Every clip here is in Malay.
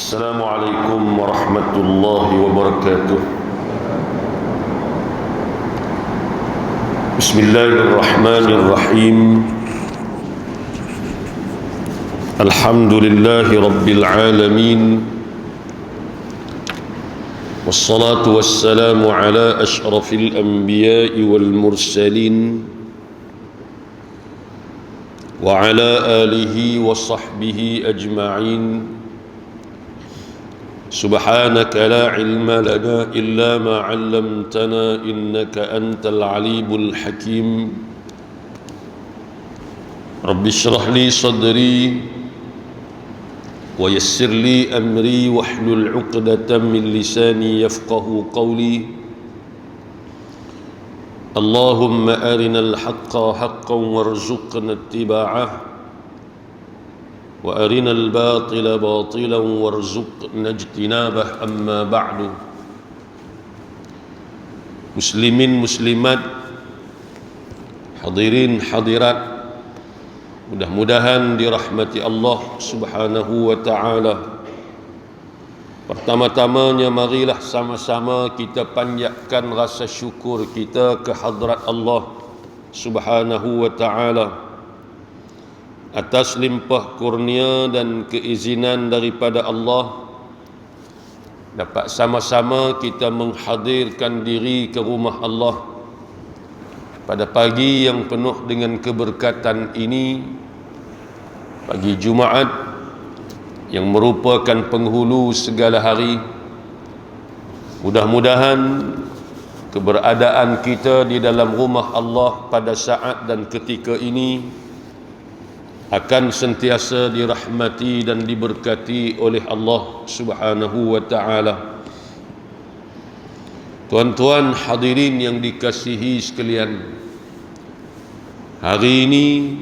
السلام عليكم ورحمة الله وبركاته. بسم الله الرحمن الرحيم. الحمد لله رب العالمين، والصلاة والسلام على أشرف الأنبياء والمرسلين وعلى آله وصحبه أجمعين. سبحانك لا علم لنا إلا ما علمتنا إنك أنت العليم الحكيم. رب اشرح لي صدري ويسر لي أمري واحلل عقدة من لساني يفقه قولي. اللهم أرنا الحق حقا وارزقنا اتباعه، وأرنا الباطل باطلا وارزقنا اجتنابه. أما بعد. Muslimin muslimat, hadirin hadirat, mudah-mudahan dirahmati Allah Subhanahu wa ta'ala. Pertama-tamanya marilah sama-sama kita panjatkan rasa syukur kita ke hadrat Allah Subhanahu wa ta'ala atas limpah kurnia dan keizinan daripada Allah, dapat sama-sama kita menghadirkan diri ke rumah Allah pada pagi yang penuh dengan keberkatan ini, pagi Jumaat yang merupakan penghulu segala hari. Mudah-mudahan keberadaan kita di dalam rumah Allah pada saat dan ketika ini akan sentiasa dirahmati dan diberkati oleh Allah Subhanahu wa ta'ala. Tuan-tuan hadirin yang dikasihi sekalian, hari ini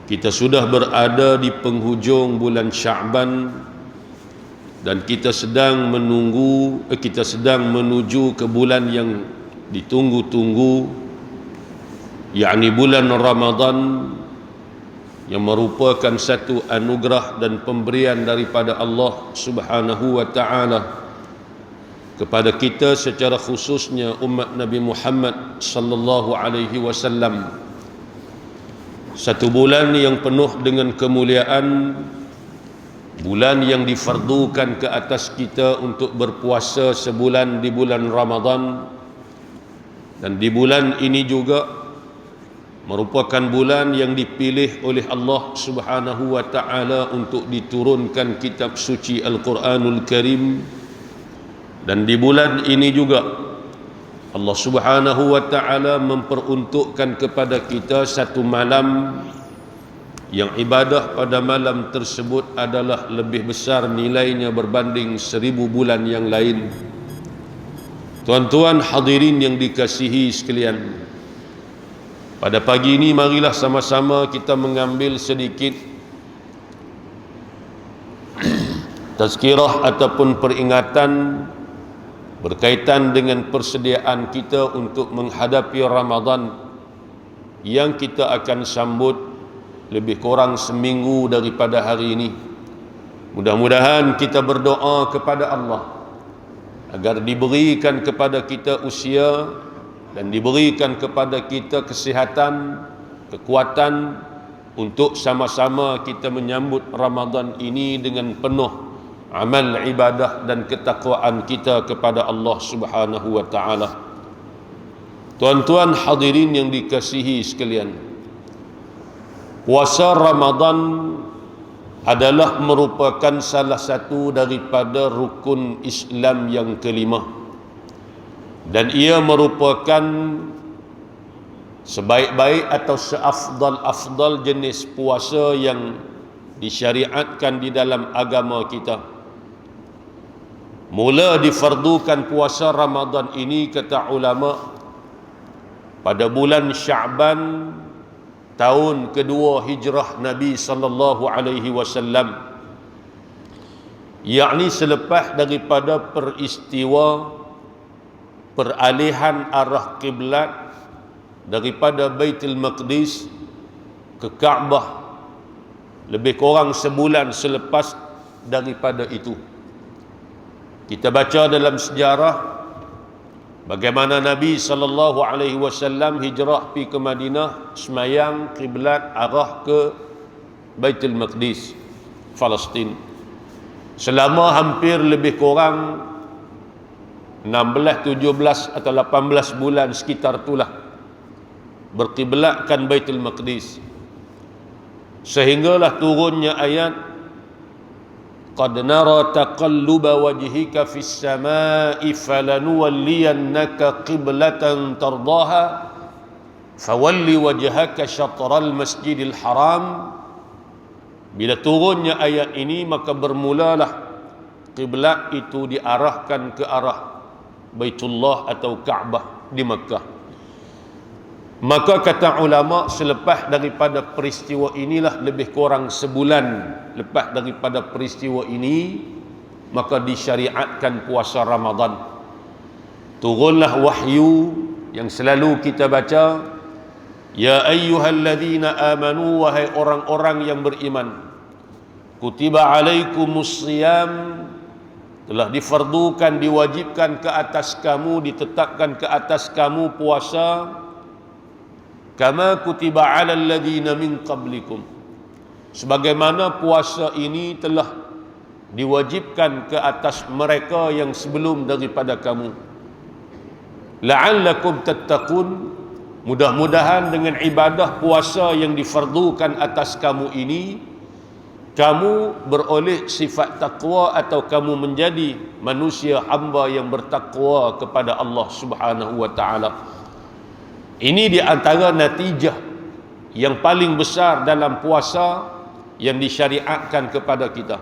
kita sudah berada di penghujung bulan Sya'ban dan kita sedang menuju ke bulan yang ditunggu-tunggu, yakni bulan Ramadan, yang merupakan satu anugerah dan pemberian daripada Allah Subhanahu wa ta'ala kepada kita secara khususnya umat Nabi Muhammad sallallahu alaihi wasallam. Satu bulan yang penuh dengan kemuliaan, bulan yang difardukan ke atas kita untuk berpuasa sebulan di bulan Ramadan, dan di bulan ini juga merupakan bulan yang dipilih oleh Allah Subhanahu wa ta'ala untuk diturunkan kitab suci Al-Quranul Karim. Dan di bulan ini juga Allah Subhanahu wa ta'ala memperuntukkan kepada kita satu malam yang ibadah pada malam tersebut adalah lebih besar nilainya berbanding 1000 bulan yang lain. Tuan-tuan hadirin yang dikasihi sekalian, pada pagi ini marilah sama-sama kita mengambil sedikit tazkirah ataupun peringatan berkaitan dengan persediaan kita untuk menghadapi Ramadan yang kita akan sambut lebih kurang seminggu daripada hari ini. Mudah-mudahan kita berdoa kepada Allah agar diberikan kepada kita usia dan diberikan kepada kita kesihatan, kekuatan untuk sama-sama kita menyambut Ramadan ini dengan penuh amal ibadah dan ketakwaan kita kepada Allah Subhanahu wa ta'ala. Tuan-tuan hadirin yang dikasihi sekalian, puasa Ramadan adalah merupakan salah satu daripada rukun Islam yang kelima, dan ia merupakan sebaik-baik atau seafdal-afdal jenis puasa yang disyariatkan di dalam agama kita. Mula difardukan puasa Ramadan ini, kata ulama, pada bulan Sya'ban tahun kedua hijrah Nabi sallallahu alaihi wasallam, yakni selepas daripada peristiwa peralihan arah kiblat daripada Baitul Maqdis ke Kaabah lebih kurang sebulan selepas daripada itu. Kita baca dalam sejarah bagaimana Nabi SAW hijrah pergi ke Madinah, semayang kiblat arah ke Baitul Maqdis, Palestin. Selama hampir lebih kurang 16, 17 atau 18 bulan sekitar itulah berkiblatkan Baitul Maqdis. Sehinggalah turunnya ayat qad nara taqalluba wajhika fis samai falanuwalliyannaka qiblatan tardaha fawalli wajhaka syatral masjidil haram. Bila turunnya ayat ini, maka bermulalah kiblat itu diarahkan ke arah Baitullah atau Kaabah di Makkah. Maka kata ulama, selepas daripada peristiwa inilah, lebih kurang sebulan lepas daripada peristiwa ini, maka disyariatkan puasa Ramadan. Turunlah wahyu yang selalu kita baca, ya ayyuhalladzina amanu, wahai orang-orang yang beriman, kutiba alaikumus siyam, telah difardukan, diwajibkan ke atas kamu, ditetapkan ke atas kamu puasa, kama kutiba alal ladzina min qablikum, sebagaimana puasa ini telah diwajibkan ke atas mereka yang sebelum daripada kamu, la'allakum tattaqun, mudah-mudahan dengan ibadah puasa yang difardukan atas kamu ini, kamu beroleh sifat takwa atau kamu menjadi manusia hamba yang bertakwa kepada Allah Subhanahu wa taala. Ini di antara natijah yang paling besar dalam puasa yang disyariatkan kepada kita,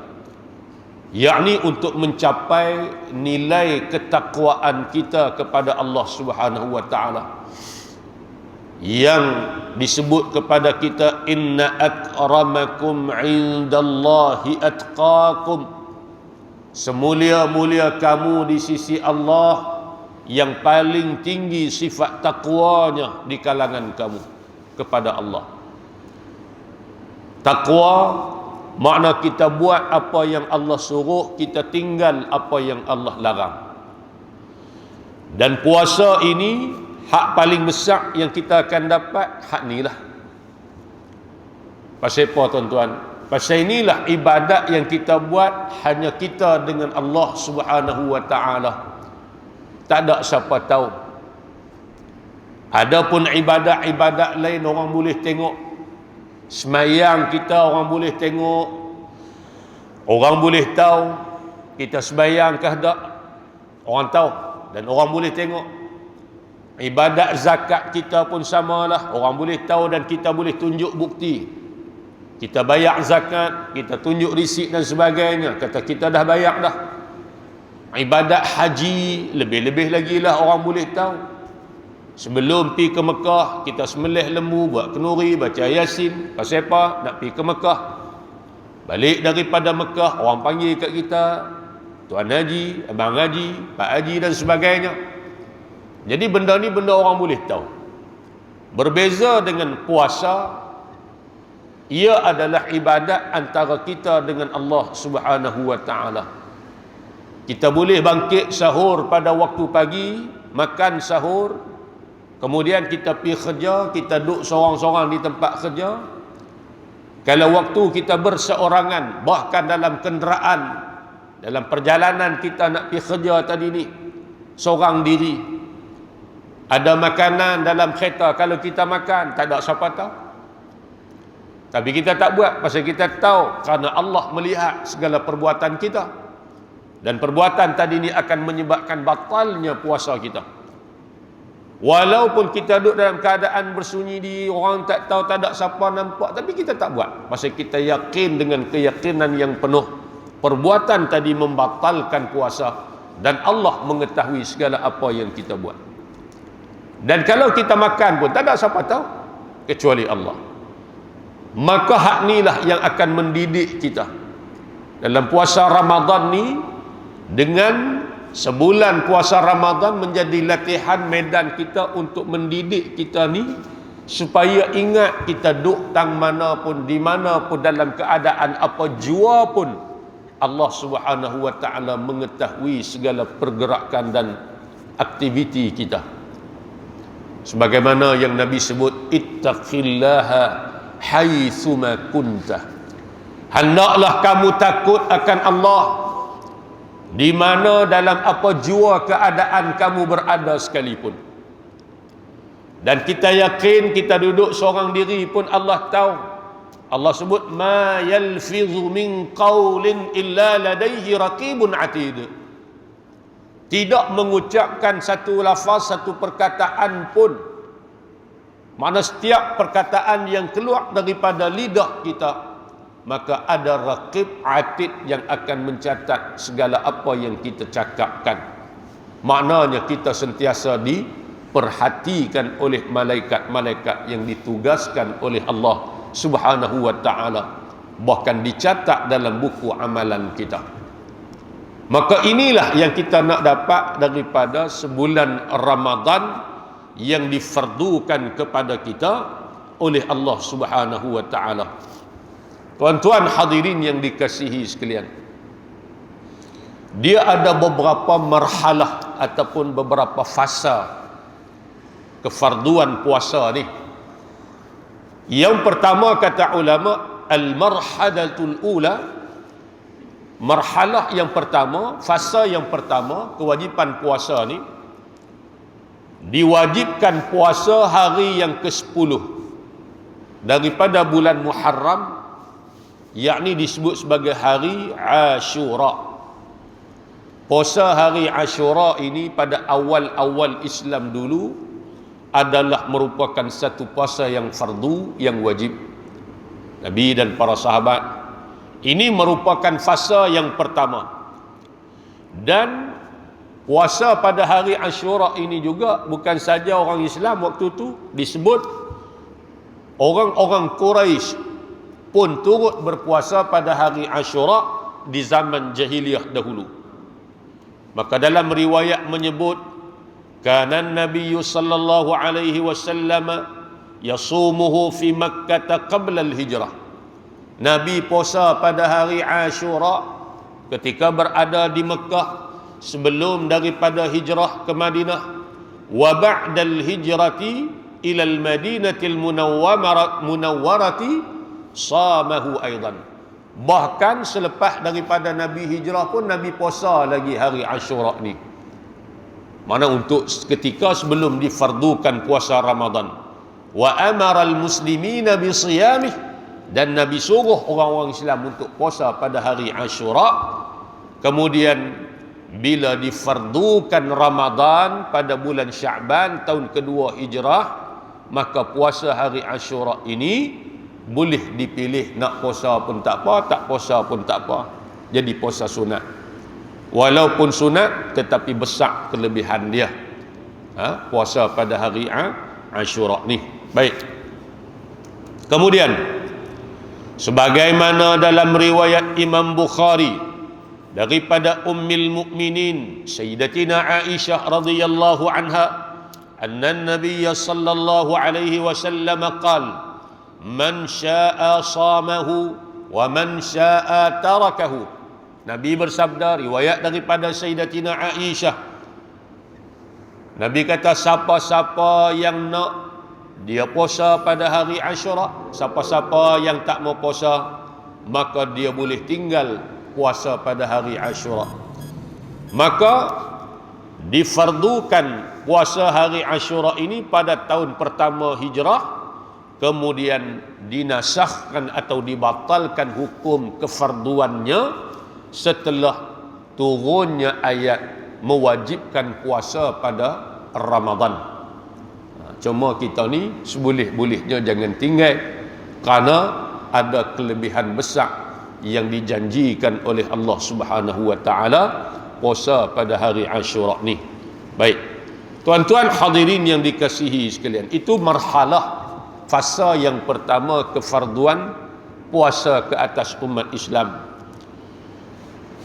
yakni untuk mencapai nilai ketakwaan kita kepada Allah Subhanahu wa taala, yang disebut kepada kita, inna akramakum indallahi atqakum, semulia-mulia kamu di sisi Allah yang paling tinggi sifat takwanya di kalangan kamu kepada Allah. Takwa makna kita buat apa yang Allah suruh, kita tinggal apa yang Allah larang. Dan puasa ini hak paling besar yang kita akan dapat, hak ni lah. Pasal apa tuan-tuan? Pasal inilah ibadat yang kita buat hanya kita dengan Allah Subhanahu wa taala. Tak ada siapa tahu. Adapun ibadat-ibadat lain orang boleh tengok. Semayang kita orang boleh tengok. Orang boleh tahu kita semayang ke tak. Orang tahu dan orang boleh tengok. Ibadat zakat kita pun samalah, orang boleh tahu dan kita boleh tunjuk bukti. Kita bayar zakat, kita tunjuk risik dan sebagainya, kata kita dah bayar dah. Ibadat haji lebih-lebih lagi lah orang boleh tahu. Sebelum pergi ke Mekah, kita sembelih lembu, buat kenuri, baca Yasin. Pasal apa? Nak pergi ke Mekah. Balik daripada Mekah, orang panggil kat kita Tuan Haji, Abang Haji, Pak Haji dan sebagainya. Jadi benda ni benda orang boleh tahu. Berbeza dengan puasa, ia adalah ibadat antara kita dengan Allah Subhanahu wa taala. Kita boleh bangkit sahur pada waktu pagi, makan sahur, kemudian kita pergi kerja, kita duduk seorang-seorang di tempat kerja. Kalau waktu kita berseorangan, bahkan dalam kenderaan, dalam perjalanan kita nak pergi kerja tadi ni, seorang diri, ada makanan dalam kereta, kalau kita makan, tak ada siapa tahu. Tapi kita tak buat, pasal kita tahu kerana Allah melihat segala perbuatan kita. Dan perbuatan tadi ni akan menyebabkan batalnya puasa kita. Walaupun kita duduk dalam keadaan bersunyi diri, orang tak tahu, tak ada siapa nampak, tapi kita tak buat. Pasal kita yakin dengan keyakinan yang penuh, perbuatan tadi membatalkan puasa. Dan Allah mengetahui segala apa yang kita buat. Dan kalau kita makan pun tak ada siapa tahu kecuali Allah. Maka hak inilah yang akan mendidik kita. Dalam puasa Ramadan ni, dengan sebulan puasa Ramadan menjadi latihan medan kita untuk mendidik kita ni, supaya ingat kita duduk tang mana pun, di mana pun, dalam keadaan apa jua pun, Allah Subhanahu wa taala mengetahui segala pergerakan dan aktiviti kita. Sebagaimana yang Nabi sebut, ittaqillaha haitsuma kunta. Hendaklah kamu takut akan Allah di mana dalam apa jua keadaan kamu berada sekalipun. Dan kita yakin kita duduk seorang diri pun Allah tahu. Allah sebut ma yalfizu min qaulin illa ladaihi raqibun atid. Tidak mengucapkan satu lafaz, satu perkataan pun, mana setiap perkataan yang keluar daripada lidah kita, maka ada raqib atid yang akan mencatat segala apa yang kita cakapkan. Maknanya kita sentiasa diperhatikan oleh malaikat-malaikat yang ditugaskan oleh Allah Subhanahu wa ta'ala, bahkan dicatat dalam buku amalan kita. Maka inilah yang kita nak dapat daripada sebulan Ramadan yang difardukan kepada kita oleh Allah Subhanahu wa ta'ala. Tuan-tuan hadirin yang dikasihi sekalian, dia ada beberapa marhalah ataupun beberapa fasa kefarduan puasa ni. Yang pertama kata ulama, al-marhalatul ula, marhalah yang pertama, fasa yang pertama kewajipan puasa ni, diwajibkan puasa hari yang ke-10 daripada bulan Muharram, yakni disebut sebagai hari Ashura. Puasa hari Ashura ini pada awal-awal Islam dulu adalah merupakan satu puasa yang fardu, yang wajib. Nabi dan para sahabat, ini merupakan fasa yang pertama. Dan puasa pada hari Ashura ini juga bukan saja orang Islam waktu itu disebut, orang-orang Quraisy pun turut berpuasa pada hari Ashura di zaman jahiliyah dahulu. Maka dalam riwayat menyebut, kana Nabi sallallahu alaihi wasallam yasumuhu fi Makkah qabla al-hijrah. Nabi puasa pada hari Ashura ketika berada di Mekah sebelum daripada hijrah ke Madinah, wa ba'da al-hijrati ila al-Madinati al-munawwarati samahu aidan. Bahkan selepas daripada Nabi hijrah pun Nabi puasa lagi hari Ashura ni. Mana untuk ketika sebelum difardukan puasa Ramadan. Wa amara al-muslimina bi siyamih, dan Nabi suruh orang-orang Islam untuk puasa pada hari Ashura. Kemudian bila difardukan Ramadan pada bulan Sya'ban tahun kedua hijrah, maka puasa hari Ashura ini boleh dipilih, nak puasa pun tak apa, tak puasa pun tak apa. Jadi puasa sunat. Walaupun sunat tetapi besar kelebihan dia. Puasa pada hari Ashura ni. Baik. Kemudian sebagaimana dalam riwayat Imam Bukhari daripada Ummul Mukminin Sayyidatina Aisyah radhiyallahu anha, anna an-nabiy sallallahu alaihi wasallam qala, man syaa'a shamahu wa man syaa'a tarakahu. Nabi bersabda, riwayat daripada Sayyidatina Aisyah, Nabi kata, siapa-siapa yang nak dia puasa pada hari Ashura, siapa-siapa yang tak mau puasa, maka dia boleh tinggal puasa pada hari Ashura. Maka difardukan puasa hari Ashura ini pada tahun pertama hijrah, kemudian dinasahkan atau dibatalkan hukum kefarduannya setelah turunnya ayat mewajibkan puasa pada Ramadan. Cuma kita ni seboleh-bolehnya jangan tinggal, kerana ada kelebihan besar yang dijanjikan oleh Allah Subhanahu wa taala puasa pada hari Ashura ni. Baik. Tuan-tuan hadirin yang dikasihi sekalian, itu marhalah fasa yang pertama kefarduan puasa ke atas umat Islam.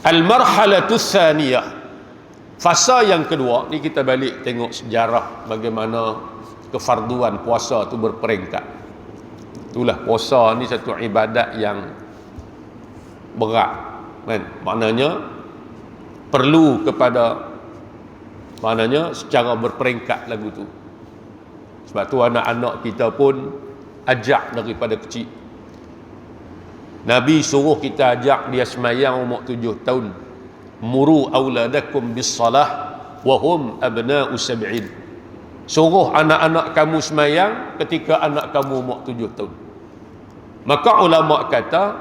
Al-marhalatus tsaniyah, fasa yang kedua ni, kita balik tengok sejarah bagaimana kefarduan puasa tu berperingkat. Itulah puasa ni satu ibadat yang berat. kan? Maknanya perlu kepada, maknanya secara berperingkat lagu tu. Sebab tu anak-anak kita pun ajak daripada kecil. Nabi suruh kita ajak dia semayang umur 7 tahun. Muru auladakum bis-salah wa hum abna'u sab'in. Suruh anak-anak kamu semayang ketika anak kamu umur 7 tahun. Maka ulama kata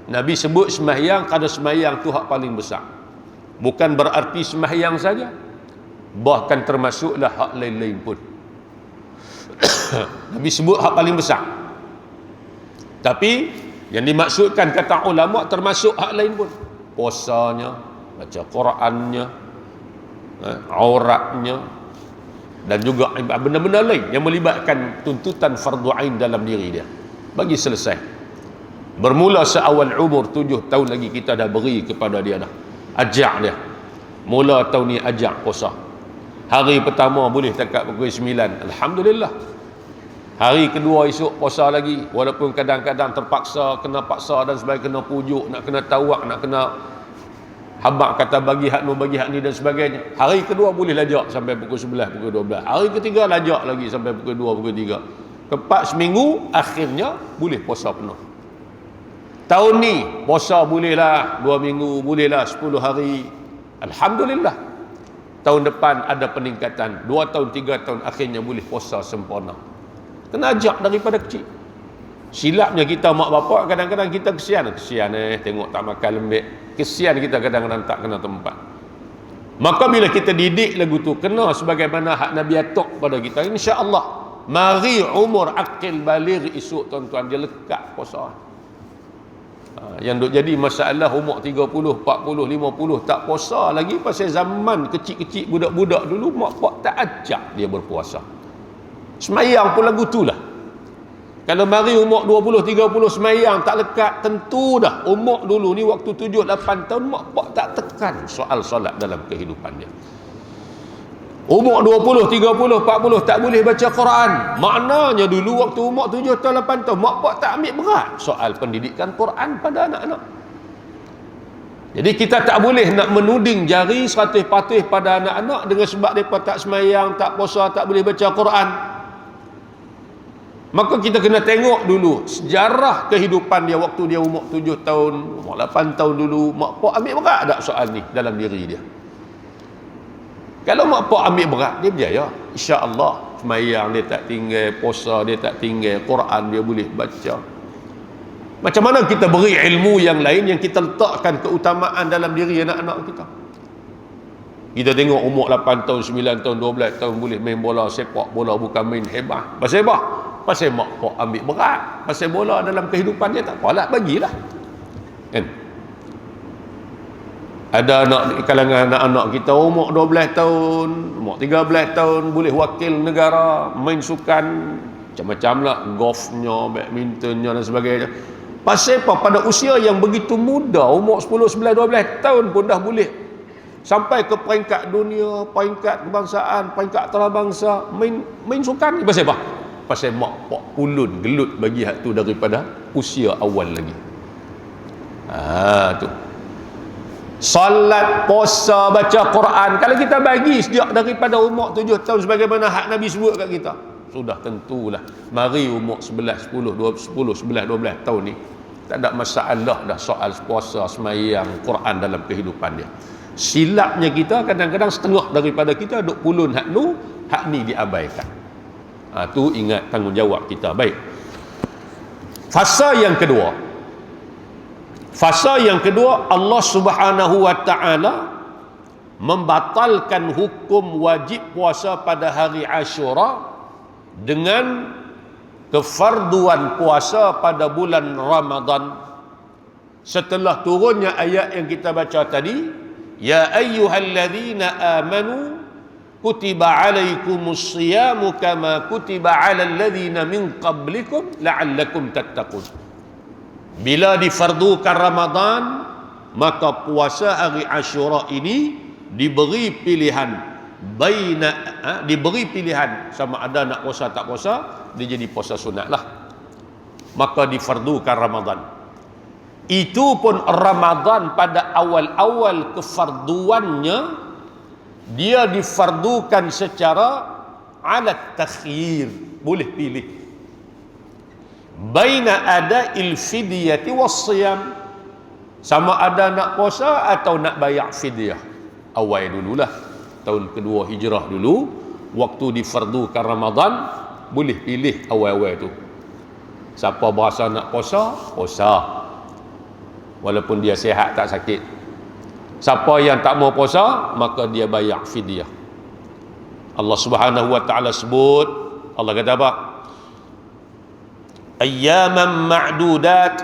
Nabi sebut semayang kerana semayang tu hak paling besar. Bukan berarti semayang saja, bahkan termasuklah hak lain-lain pun. Nabi sebut hak paling besar. Tapi yang dimaksudkan kata ulama termasuk hak lain pun. Puasanya, baca Qurannya, auratnya, dan juga benda-benda lain yang melibatkan tuntutan fardu ain dalam diri dia. Bagi selesai. Bermula seawal umur 7 tahun lagi kita dah beri kepada dia dah. Ajak dia. Mula tahun ni ajak puasa. Hari pertama boleh takat pukul 9. Alhamdulillah. Hari kedua esok puasa lagi. Walaupun kadang-kadang terpaksa, kena paksa dan sebagainya, kena pujuk, nak kena tawak, nak kena habak kata bagi hak nu, bagi hak ni dan sebagainya. Hari kedua boleh lajak sampai pukul 11, pukul 12. Hari ketiga lajak lagi sampai pukul 2, pukul 3. Keempat seminggu, akhirnya boleh puasa penuh. Tahun ni puasa bolehlah 2 minggu, bolehlah 10 hari. Alhamdulillah. Tahun depan ada peningkatan. 2 tahun, 3 tahun akhirnya boleh puasa sempurna. Kena ajak daripada kecil. Silapnya kita mak bapak kadang-kadang kita kesian tengok tak makan lembek. Kesian kita kadang-kadang tak kena tempat. Maka bila kita didik lagu tu kena sebagaimana hak Nabi atok pada kita, insya-Allah mari umur akil baligh esok tuan-tuan dia lekat puasa. Yang duk jadi masalah umur 30, 40, 50 tak puasa lagi pasal zaman kecil-kecil budak-budak dulu mak pak tak ajak dia berpuasa. Semayang pun lagu tu lah. Kalau mari umur 20, 30 semayang tak lekat, tentu dah umur dulu ni waktu 7, 8 tahun mak pak tak tekan soal solat dalam kehidupan dia. Umur 20, 30, 40 tak boleh baca Quran. Maknanya dulu waktu umur 7 tahun, 8 tahun mak pak tak ambil berat soal pendidikan Quran pada anak-anak. Jadi kita tak boleh nak menuding jari 100% pada anak-anak dengan sebab mereka tak semayang, tak puasa, tak boleh baca Quran. Maka kita kena tengok dulu sejarah kehidupan dia waktu dia umur 7 tahun, umur 8 tahun dulu, mak pak ambil berat tak soal ni dalam diri dia. Kalau mak pak ambil berat, dia berjaya. Insya-Allah semayang dia tak tinggal, puasa dia tak tinggal, Quran dia boleh baca. Macam mana kita beri ilmu yang lain yang kita letakkan keutamaan dalam diri anak-anak kita. Kita tengok umur 8 tahun, 9 tahun, 12 tahun boleh main bola sepak bola, bukan main hebat. Pasal apa? Pasal mak pak ambil berat. Pasal bola dalam kehidupan dia tak apalah, bagilah. Kan? Ada anak kalangan anak-anak kita umur 12 tahun, umur 13 tahun boleh wakil negara, main sukan macam-macam lah, golfnya, badmintonnya dan sebagainya. Pasal apa? Pada usia yang begitu muda, umur 10, 11, 12 tahun pun dah boleh sampai ke peringkat dunia, peringkat kebangsaan, peringkat antarabangsa, main sukan. Pasal apa? Pasal mak pak ulun gelut bagi hak tu daripada usia awal lagi. Tu. Salat, puasa, baca Quran, kalau kita bagi sejak daripada umur 7 tahun sebagaimana hak Nabi sebut kat kita, sudah tentulah mari umur 11, 10, 11, 12 tahun ni tak ada masalah dah soal puasa, semayang, Quran dalam kehidupan dia. Silapnya kita kadang-kadang setengah daripada kita duk pulun hak ni diabaikan. Tu ingat tanggungjawab kita. Baik. Fasa yang kedua, Allah Subhanahu wa taala membatalkan hukum wajib puasa pada hari Ashura dengan kefarduan puasa pada bulan Ramadan. Setelah turunnya ayat yang kita baca tadi, ya ayyuhalladzina amanu kutiba alaikumus siyamu kama kutiba alal ladzina min qablikum la'allakum tattaqun. Bila difardukan Ramadan, maka puasa hari Ashura ini diberi pilihan diberi pilihan sama ada nak puasa tak puasa, dia jadi puasa sunat lah. Maka difardukan Ramadan. Itu pun Ramadan pada awal-awal kefarduannya, dia difardukan secara alat takhir, boleh pilih baina ada'il fidyati wassiyam, sama ada nak puasa atau nak bayar fidyah. Awal dululah, tahun kedua hijrah dulu, waktu difardukan Ramadan, boleh pilih awal-awal tu. Siapa berasa nak puasa, puasa, walaupun dia sihat tak sakit. Siapa yang tak mau puasa, maka dia bayar fidyah. Allah Subhanahu wa taala sebut, Allah kata apa? Ayyaman ma'dudat,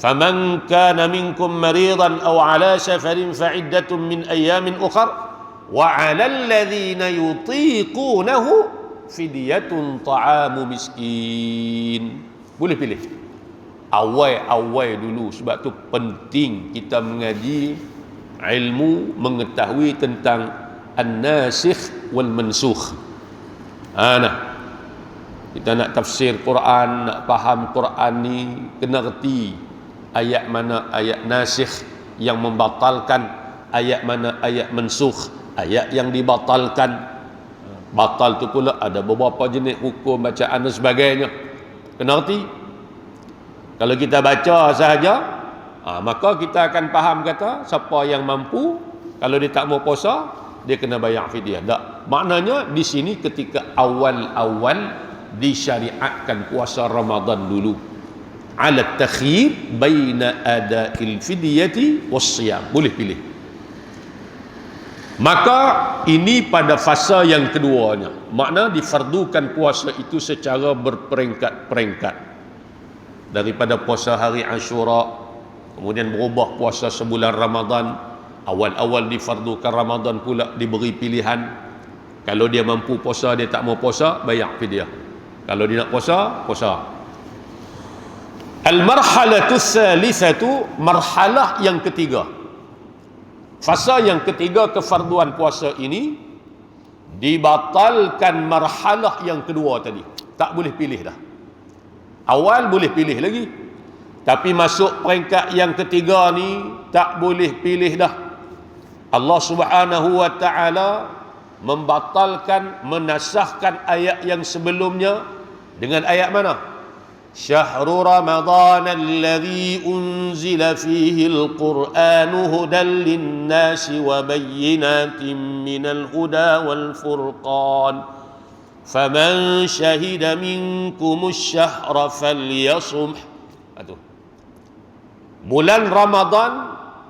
faman kana minkum maridan aw ala safarin fa'iddatun min ayyamin ukhar wa 'alal ladzina yutiqunahu fidyatun ta'amu miskin. Boleh pilih awal-awal dulu. Sebab tu penting kita mengaji ilmu, mengetahui tentang an-nasikh wal mansukh. Nah, kita nak tafsir Quran, nak faham Quran ni, kena reti ayat mana ayat nasikh yang membatalkan, ayat mana ayat mansukh, ayat yang dibatalkan. Batal tu pula ada beberapa jenis hukum bacaan dan sebagainya. Kena reti. Kalau kita baca sahaja, maka kita akan faham kata siapa yang mampu, kalau dia tak mau puasa, dia kena bayar fidyah. Tak. Maknanya di sini ketika awal-awal disyariatkan puasa Ramadan dulu, ala takhir baina ada'il fidyati wassiyam, boleh pilih. Maka ini pada fasa yang keduanya, makna difardukan puasa itu secara berperingkat-peringkat, daripada puasa hari Ashura, kemudian berubah puasa sebulan Ramadan. Awal-awal difardukan Ramadan pula diberi pilihan, kalau dia mampu puasa, dia tak mau puasa, bayar fidyah. Kalau dia nak puasa, puasa. Al-marhalatu tsalitsatu, marhalah yang ketiga. Fasa yang ketiga kefarduan puasa ini, dibatalkan marhalah yang kedua tadi. Tak boleh pilih dah. Awal boleh pilih lagi, tapi masuk peringkat yang ketiga ni tak boleh pilih dah. Allah Subhanahu wa taala membatalkan, menasahkan ayat yang sebelumnya dengan ayat mana? Syahrul Ramadan alladzi unzila fihi al-Qur'anu hudan lin-nasi wa bayyinatin minal huda wal furqan faman syahida minkumus syahra falyasum. Bulan Ramadan,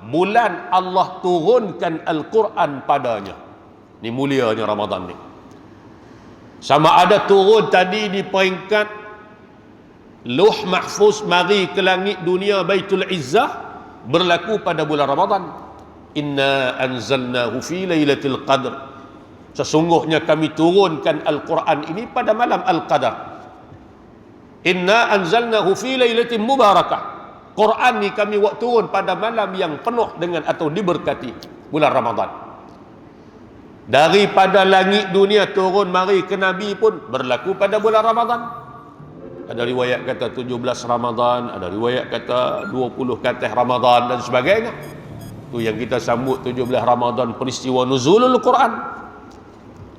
bulan Allah turunkan Al-Quran padanya. Ni mulianya Ramadan ni. Sama ada turun tadi di peringkat Lauh Mahfuz mari ke langit dunia Baitul Izzah, berlaku pada bulan Ramadan. Inna anzalnahu fi lailatul qadr. Sesungguhnya kami turunkan Al-Quran ini pada malam Al-Qadar. Inna anzalnahu fi lailatin mubarakah. Quran ni kami turun pada malam yang penuh dengan atau diberkati, bulan Ramadan. Daripada langit dunia turun mari ke Nabi pun berlaku pada bulan Ramadan. Ada riwayat kata 17 Ramadan, ada riwayat kata 20 katih Ramadan dan sebagainya. Itu yang kita sambut 17 Ramadan, peristiwa nuzulul Quran.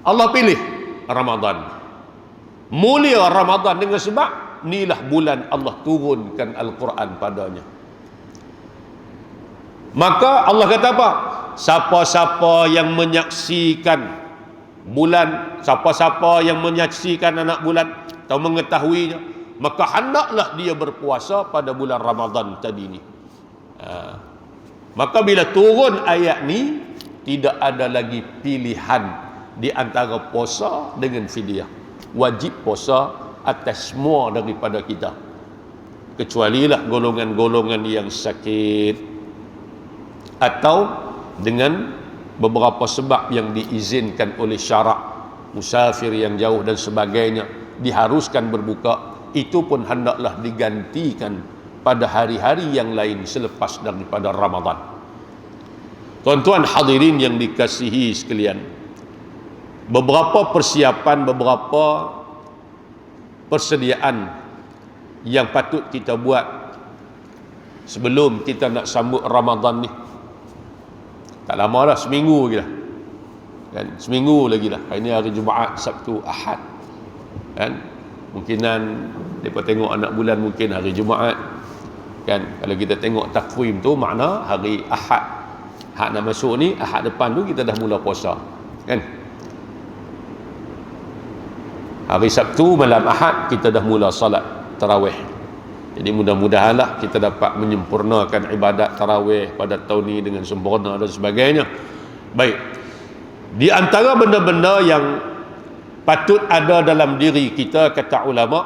Allah pilih Ramadan. Mulia Ramadan dengan sebab inilah bulan Allah turunkan Al-Quran padanya. Maka Allah kata apa? Siapa-siapa yang menyaksikan bulan, siapa-siapa yang menyaksikan anak bulan atau mengetahuinya, maka hendaklah dia berpuasa pada bulan Ramadan tadi ni. Maka bila turun ayat ni, tidak ada lagi pilihan di antara puasa dengan fidyah. Wajib puasa atas semua daripada kita, kecualilah golongan-golongan yang sakit atau dengan beberapa sebab yang diizinkan oleh syarak, musafir yang jauh dan sebagainya, diharuskan berbuka. Itu pun hendaklah digantikan pada hari-hari yang lain selepas daripada Ramadan. Tuan-tuan hadirin yang dikasihi sekalian, beberapa persiapan, beberapa persediaan yang patut kita buat sebelum kita nak sambut Ramadan ni. Tak lama dah, seminggu lagi dah. Kan? Seminggu lagi dah. Hari ni hari Jumaat, Sabtu, Ahad. Kan? Mungkinan mereka tengok anak bulan mungkin hari Jumaat. Kan? Kalau kita tengok takwim tu, makna hari Ahad. Ahad nak masuk ni, Ahad depan tu kita dah mula puasa. Kan? Hari Sabtu malam Ahad kita dah mula salat tarawih. Jadi mudah-mudahanlah kita dapat menyempurnakan ibadat tarawih pada tahun ini dengan sempurna dan sebagainya. Baik. Di antara benda-benda yang patut ada dalam diri kita, kata ulama,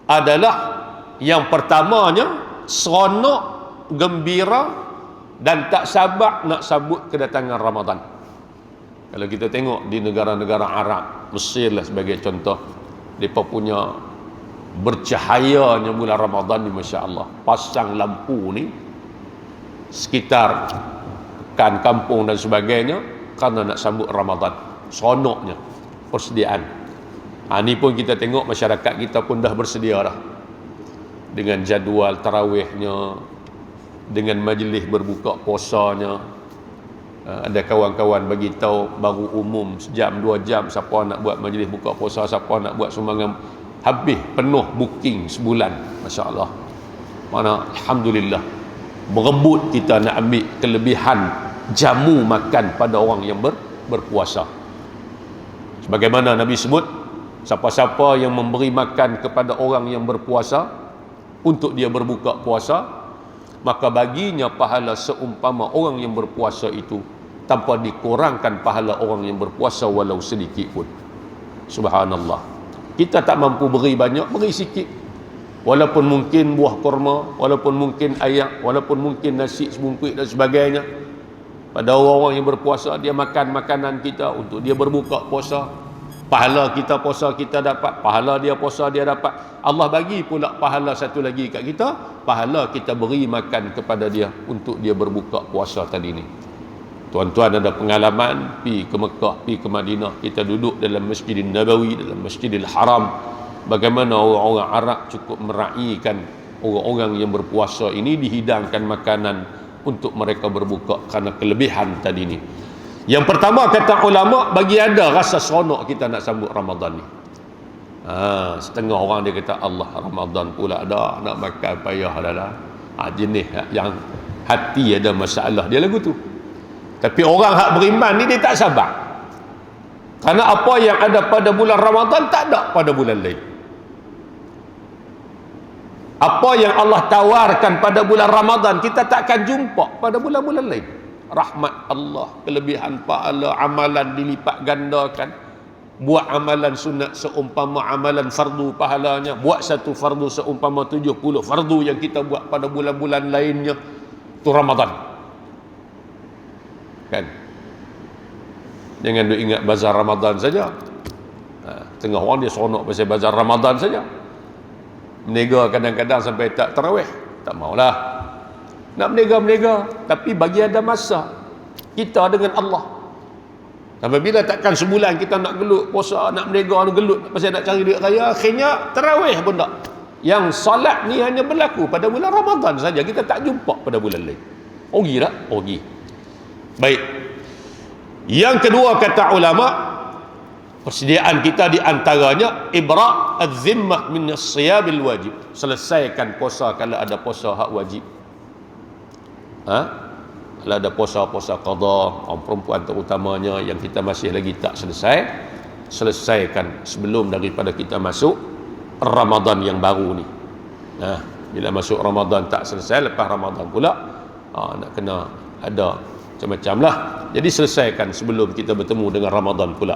adalah yang pertamanya seronok, gembira dan tak sabar nak sambut kedatangan Ramadan. Kalau kita tengok di negara-negara Arab, Mesir lah sebagai contoh, mereka punya bercahayanya bulan Ramadan ni, Masya Allah, pasang lampu ni sekitar kan kampung dan sebagainya kerana nak sambut Ramadan. Seronoknya persediaan. Ni pun kita tengok masyarakat kita pun dah bersedia dah dengan jadual tarawihnya, dengan majlis berbuka puasanya. Ada kawan-kawan bagi tahu baru umum sejam 2 jam siapa nak buat majlis buka puasa, siapa nak buat sumbangan, habis penuh booking sebulan. Masya Allah. Mana alhamdulillah berebut kita nak ambil kelebihan jamu makan pada orang yang berpuasa. Sebagaimana Nabi sebut, siapa-siapa yang memberi makan kepada orang yang berpuasa untuk dia berbuka puasa, maka baginya pahala seumpama orang yang berpuasa itu, tanpa dikurangkan pahala orang yang berpuasa walau sedikit pun. Subhanallah. Kita tak mampu beri banyak, beri sikit. Walaupun mungkin buah kurma, walaupun mungkin ayak, walaupun mungkin nasi sebungkuk dan sebagainya. Pada orang-orang yang berpuasa, dia makan makanan kita untuk dia berbuka puasa. Pahala kita puasa kita dapat, pahala dia puasa dia dapat. Allah bagi pula pahala satu lagi kat kita, pahala kita beri makan kepada dia untuk dia berbuka puasa tadi ni. Tuan-tuan ada pengalaman pi ke Mekah, pi ke Madinah, kita duduk dalam Masjidil Nabawi, dalam Masjidil Haram, bagaimana orang-orang Arab cukup meraihkan orang-orang yang berpuasa ini, dihidangkan makanan untuk mereka berbuka kerana kelebihan tadi ni. Yang pertama kata ulama, bagi ada rasa seronok kita nak sambut Ramadan ni. Setengah orang dia kata Allah, Ramadan pula dah nak makan payah dah. Jenis yang hati ada masalah dia lagu tu. Tapi orang hak beriman ni dia tak sabar. Kerana apa yang ada pada bulan Ramadan tak ada pada bulan lain. Apa yang Allah tawarkan pada bulan Ramadan kita takkan jumpa pada bulan-bulan lain. Rahmat Allah, kelebihan pahala, amalan dilipat gandakan. Buat amalan sunat seumpama amalan fardu pahalanya. Buat satu fardu seumpama 70 fardu yang kita buat pada bulan-bulan lainnya. Itu Ramadan. Kan? Jangan duk ingat bazar Ramadan saja. Tengah orang dia seronok pasal bazar Ramadan saja. Menega kadang-kadang sampai tak tarawih. Tak maulah. Nak menega-menega, tapi bagi ada masa kita dengan Allah. Sampai bila takkan sebulan kita nak gelut puasa, nak menega, nak gelut pasal nak cari duit raya, akhirnya tarawih pun tak. Yang salat ni hanya berlaku pada bulan Ramadan saja, kita tak jumpa pada bulan lain. Rugi tak? Rugi. Baik. Yang kedua kata ulama, persediaan kita di antaranya ibra' az-zimmah min as-siyabil wajib. Selesaikan puasa kalau ada puasa hak wajib. Kalau ada puasa-puasa qada, orang perempuan terutamanya yang kita masih lagi tak selesai, selesaikan sebelum daripada kita masuk Ramadan yang baru ni. Bila masuk Ramadan tak selesai, lepas Ramadan pula nak kena ada macam-macam lah. Jadi selesaikan sebelum kita bertemu dengan Ramadan pula.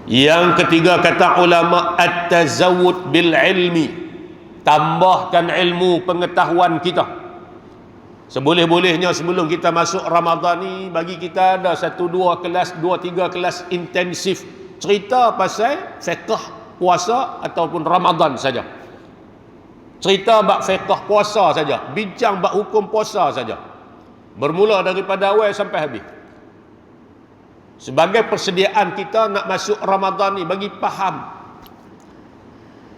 Yang ketiga kata ulama, at-tazawwud bil ilmi. Tambahkan ilmu pengetahuan kita. Seboleh-bolehnya sebelum kita masuk Ramadan ni, bagi kita ada 1-2 kelas, 2-3 kelas intensif cerita pasal fiqh puasa ataupun Ramadan saja. Cerita bab fiqh puasa saja, bincang bab hukum puasa saja. Bermula daripada awal sampai habis. Sebagai persediaan kita nak masuk Ramadan ni, bagi faham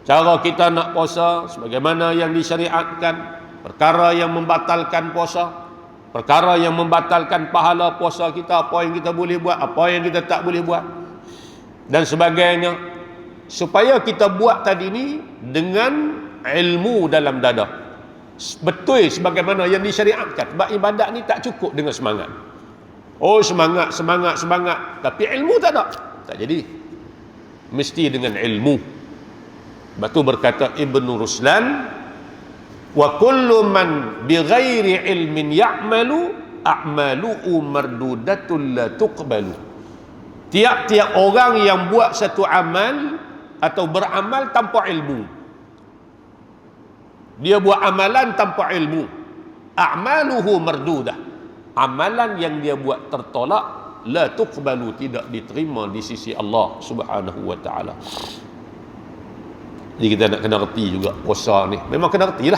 Cara kita nak puasa sebagaimana yang disyariatkan, perkara yang membatalkan puasa, perkara yang membatalkan pahala puasa kita, apa yang kita boleh buat, apa yang kita tak boleh buat, dan sebagainya, supaya kita buat tadi ni dengan ilmu dalam dada, betul sebagaimana yang disyariatkan. Sebab ibadat ni tak cukup dengan semangat. Oh, semangat, tapi ilmu tak ada, tak jadi. Mesti dengan ilmu. Sebab tu berkata Ibn Ruslan, wa kullu man bighairi ilmin ya'malu a'malu'u mardudatun la tuqbalu. Tiap-tiap orang yang buat satu amal atau beramal tanpa ilmu, dia buat amalan tanpa ilmu, a'maluhu mardudah, amalan yang dia buat tertolak, la tuqbalu, tidak diterima di sisi Allah Subhanahu wa taala. Jadi kita nak kena reti juga puasa ni. Memang kena retilah.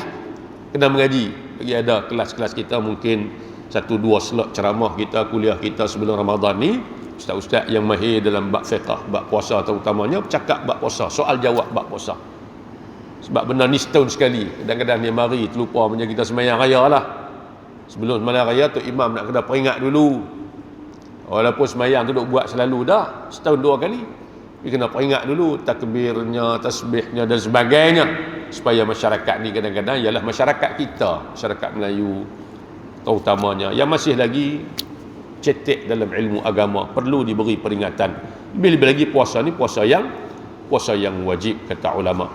Kena mengaji. Bagi ada kelas-kelas kita mungkin 1-2 slot ceramah kita, kuliah kita sebelum Ramadan ni, ustaz-ustaz yang mahir dalam bab fiqh, bab puasa terutamanya, bercakap bab puasa, soal jawab bab puasa. Sebab benda ni setahun sekali. Kadang-kadang dia mari terlupa macam kita sembahyang raya lah. Sebelum sembahyang raya tu imam nak kena peringat dulu. Walaupun sembahyang tu duk buat selalu dah, setahun 2 kali. Dia kena peringat dulu takbirnya, tasbihnya dan sebagainya, supaya masyarakat ni kadang-kadang ialah masyarakat kita, masyarakat Melayu terutamanya yang masih lagi cetek dalam ilmu agama, perlu diberi peringatan. Lebih-lebih lagi puasa ni puasa yang wajib, kata ulama.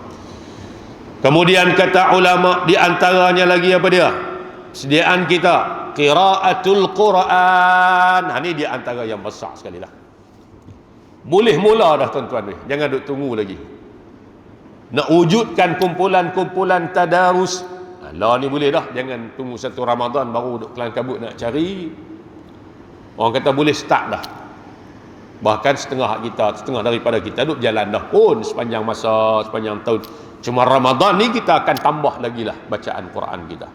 Kemudian kata ulama, di antaranya lagi apa dia? Sediaan kita qiraatul Quran. Ini di antara yang besar sekali lah. Boleh mula dah tuan-tuan ni, jangan duk tunggu lagi. Nak wujudkan kumpulan-kumpulan tadarus, lah ni boleh dah, jangan tunggu satu Ramadan baru duk kelang kabut nak cari. Orang kata boleh start dah. Bahkan setengah daripada kita duk jalan dah pun sepanjang masa, sepanjang tahun. Cuma Ramadan ni kita akan tambah lagi lah bacaan Quran kita.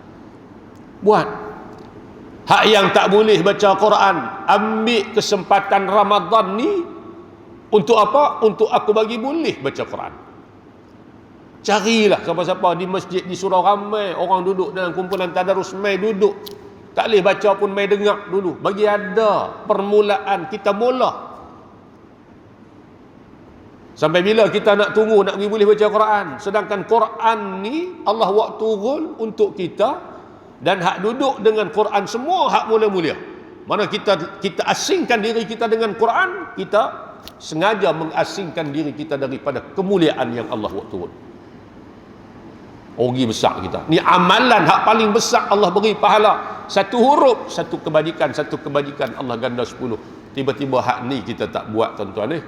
Buat. Hak yang tak boleh baca Quran, ambil kesempatan Ramadan ni untuk apa? Untuk aku bagi boleh baca Quran. Carilah siapa-siapa di masjid, di surau ramai orang duduk dalam kumpulan tadarus, mai duduk. Tak boleh baca pun mai dengar dulu. Bagi ada permulaan, kita mula. Sampai bila kita nak tunggu nak pergi boleh baca Quran? Sedangkan Quran ni Allah buat turun untuk kita, dan hak duduk dengan Quran semua hak mulia-mulia. Mana kita asingkan diri kita dengan Quran, kita sengaja mengasingkan diri kita daripada kemuliaan yang Allah buat turun. Rugi besar kita. Ni amalan hak paling besar Allah beri pahala. Satu huruf, satu kebajikan Allah ganda 10. Tiba-tiba hak ni kita tak buat, tuan-tuan ni.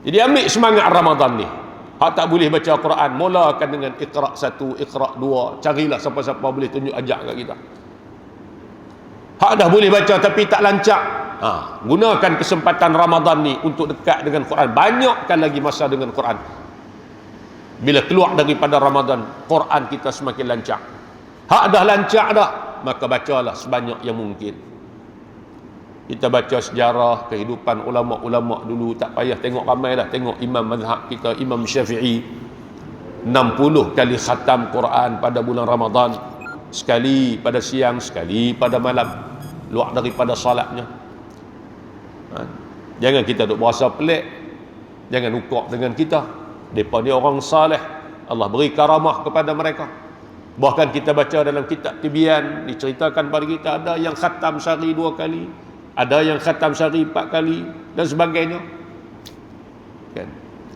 Jadi ambil semangat Ramadan ni. Hak tak boleh baca Quran, mulakan dengan Iqra 1, Iqra 2. Carilah siapa-siapa boleh tunjuk ajak kat kita. Hak dah boleh baca tapi tak lancak, gunakan kesempatan Ramadan ni untuk dekat dengan Quran. Banyakkan lagi masa dengan Quran. Bila keluar daripada Ramadan, Quran kita semakin lancak. Hak dah lancak dah, maka bacalah sebanyak yang mungkin. Kita baca sejarah kehidupan ulama-ulama dulu, tak payah tengok ramai lah. Tengok imam mazhab kita, Imam Syafi'i, 60 kali khatam Quran pada bulan Ramadan. Sekali pada siang, sekali pada malam, luar daripada salatnya. Jangan kita duk berasa pelik, jangan ukok dengan kita. Mereka ni orang saleh, Allah beri karamah kepada mereka. Bahkan kita baca dalam kitab Tibyan, diceritakan pada kita ada yang khatam sehari 2 kali, ada yang khatam sehari 4 kali dan sebagainya. Kan?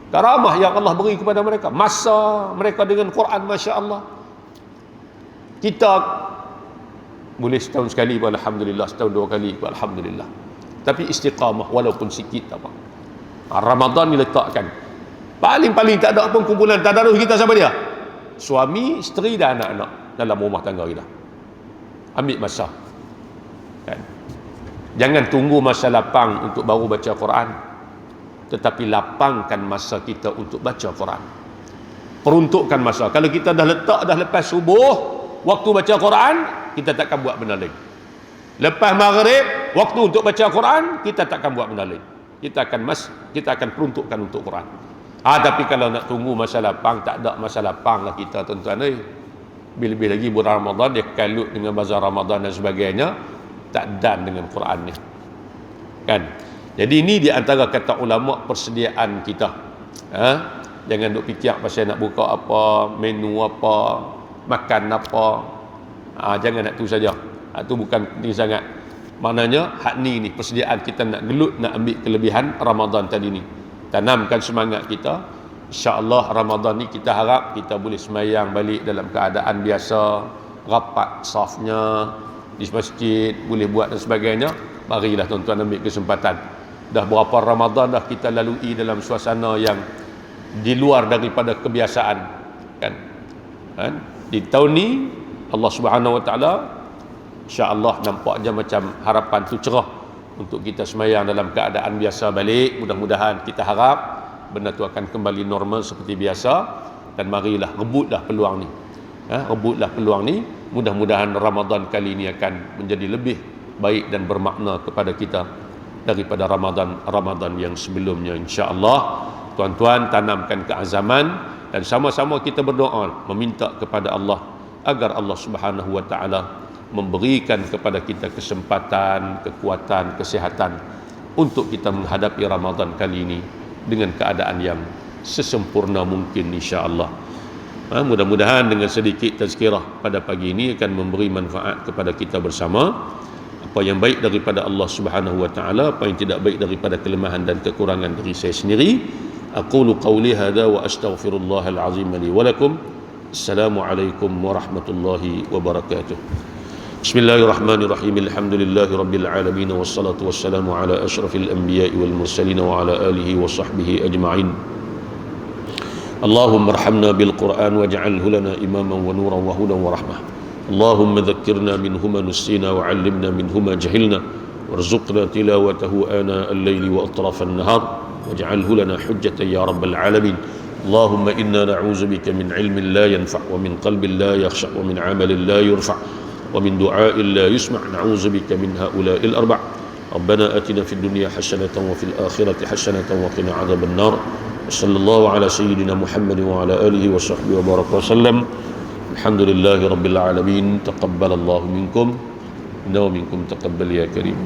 Karamah yang Allah beri kepada mereka, masa mereka dengan Quran, Masya Allah. Kita boleh setahun sekali, alhamdulillah, setahun 2 kali, alhamdulillah. Tapi istiqamah walaupun sikit tak apa. Ramadan diletakkan. Paling-paling tak ada pun kumpulan tadarus kita siapa dia? Suami, isteri dan anak-anak dalam rumah tangga kita. Ambil masa. Kan? Jangan tunggu masa lapang untuk baru baca Quran, tetapi lapangkan masa kita untuk baca Quran. Peruntukkan masa. Kalau kita dah letak dah lepas subuh, waktu baca Quran, kita takkan buat benda lain. Lepas maghrib, waktu untuk baca Quran, kita takkan buat benda lain. Kita akan peruntukkan untuk Quran. Tapi kalau nak tunggu masa lapang, tak ada masa lapang lah kita tuan-tuan. Lebih-lebih lagi bulan Ramadan dia kalut dengan bazar Ramadan dan sebagainya, tak dan dengan Quran ni. Kan? Jadi ini di antara kata ulama persediaan kita. Jangan duk fikir pasal nak buka apa, menu apa, makan apa. Jangan nak tu saja. Tu bukan penting sangat. Maknanya hak ni persediaan kita nak gelut, nak ambil kelebihan Ramadan tadi ni. Tanamkan semangat kita. InsyaAllah Ramadan ni kita harap kita boleh semayang balik dalam keadaan biasa, rapat safnya di masjid, boleh buat dan sebagainya. Marilah tuan-tuan ambil kesempatan. Dah berapa Ramadan dah kita lalui dalam suasana yang di luar daripada kebiasaan, kan? Di tahun ni Allah Subhanahu Wa Taala insya-Allah nampaknya macam harapan tu cerah untuk kita semayang dalam keadaan biasa balik. Mudah-mudahan kita harap benda tu akan kembali normal seperti biasa, dan marilah rebutlah peluang ni. Rebutlah peluang ni. Mudah-mudahan Ramadan kali ini akan menjadi lebih baik dan bermakna kepada kita daripada Ramadan yang sebelumnya, insya-Allah. Tuan-tuan tanamkan keazaman dan sama-sama kita berdoa meminta kepada Allah agar Allah Subhanahu Wa Taala memberikan kepada kita kesempatan, kekuatan, kesihatan untuk kita menghadapi Ramadan kali ini dengan keadaan yang sesempurna mungkin, insya-Allah. Mudah-mudahan dengan sedikit tazkirah pada pagi ini akan memberi manfaat kepada kita bersama. Apa yang baik daripada Allah Subhanahu Wa Taala, apa yang tidak baik daripada kelemahan dan kekurangan diri saya sendiri. Aqulu qawli hadza wa astaghfirullahal azim li wa lakum. Assalamualaikum warahmatullahi wabarakatuh. Bismillahirrahmanirrahim. Alhamdulillahi rabbil alamin wassalatu wassalamu ala asyrafil anbiya'i wal mursalin wa ala alihi wa sahbihi ajma'in. Allahumma arhamna bil Qur'an waj'alhu lana imaman wa nuran wa hudan wa rahmah. Allahumma dhakkirna minhu ma nusina wa 'allimna minhu ma jahilna warzuqna tilawatahu ana al-laili wa atraf an-nahar waj'alhu lana hujjatan ya rabbal alamin. Allahumma inna na'udzu bika min 'ilmin la yanfa' wa min qalbin la yakhsha' wa min 'amalin la yurfa' ومن دعاء لا يسمع نعوذ بك من هؤلاء الأربع. ربنا آتنا في الدنيا حسنة وفي الآخرة حسنة وقنا عذاب النار. وصلى الله على سيدنا محمد وعلى آله وصحبه وبارك وسلم. الحمد لله رب العالمين. تقبل الله منكم إنه منكم تقبل يا كريم.